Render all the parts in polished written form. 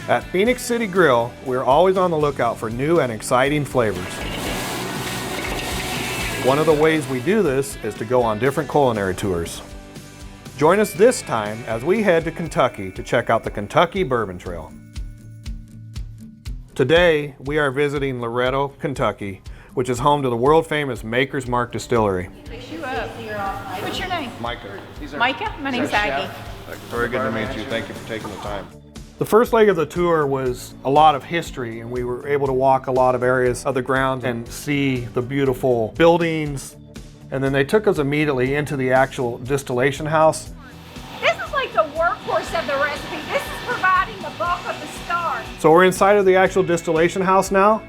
At Phoenix City Grill, we're always on the lookout for new and exciting flavors. One of the ways we do this is to go on different culinary tours. Join us this time as we head to Kentucky to check out the Kentucky Bourbon Trail. Today, we are visiting Loretto, Kentucky, which is home to the world-famous Maker's Mark Distillery. Fix you up. What's your name? Micah. Micah? My name's Aggie. Very good to meet you. Thank you for taking the time. The first leg of the tour was a lot of history, and we were able to walk a lot of areas of the grounds and see the beautiful buildings. And then they took us immediately into the actual distillation house. This is like the workhorse of the recipe. This is providing the bulk of the starch. So we're inside of the actual distillation house now.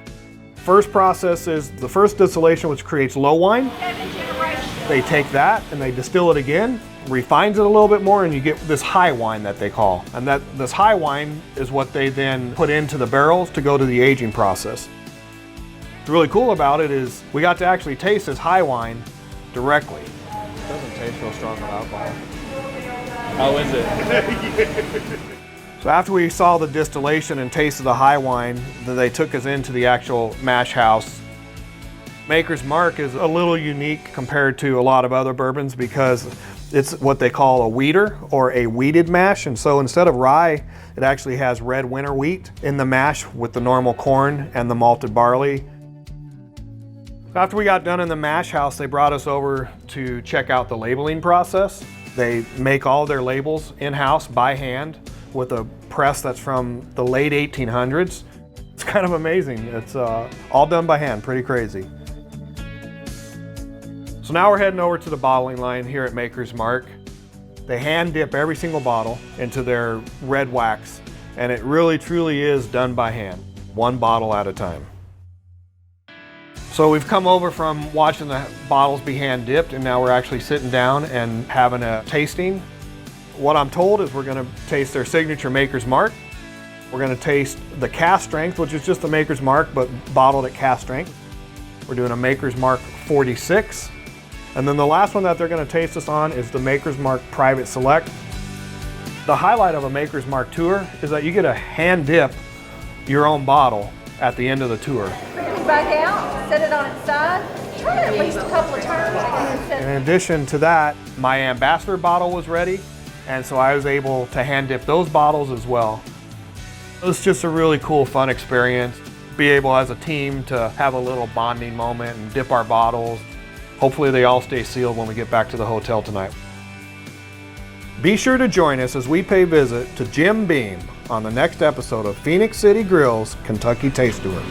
First process is the first distillation, which creates low wine. 7 generations. They take that and they distill it again, refines it a little bit more, and you get this high wine that they call. And this high wine is what they then put into the barrels to go to the aging process. What's really cool about it is we got to actually taste this high wine directly. It doesn't taste real strong with alcohol. How is it? So after we saw the distillation and tasted the high wine, then they took us into the actual mash house. Maker's Mark is a little unique compared to a lot of other bourbons because it's what they call a wheater or a wheated mash. And so instead of rye, it actually has red winter wheat in the mash with the normal corn and the malted barley. After we got done in the mash house, they brought us over to check out the labeling process. They make all their labels in-house by hand with a press that's from the late 1800s. It's kind of amazing. It's all done by hand, pretty crazy. So now we're heading over to the bottling line here at Maker's Mark. They hand dip every single bottle into their red wax, and it really truly is done by hand, one bottle at a time. So we've come over from watching the bottles be hand dipped, and now we're actually sitting down and having a tasting. What I'm told is we're going to taste their signature Maker's Mark. We're going to taste the cask strength, which is just the Maker's Mark, but bottled at cask strength. We're doing a Maker's Mark 46. And then the last one that they're going to taste us on is the Maker's Mark Private Select. The highlight of a Maker's Mark tour is that you get to hand dip your own bottle at the end of the tour. Back out, set it on its side. Try it at least a couple of turns and then set In addition to that, my Ambassador bottle was ready, and so I was able to hand dip those bottles as well. It was just a really cool, fun experience. Be able as a team to have a little bonding moment and dip our bottles. Hopefully they all stay sealed when we get back to the hotel tonight. Be sure to join us as we pay visit to Jim Beam on the next episode of Phoenix City Grill's Kentucky Taste Tour.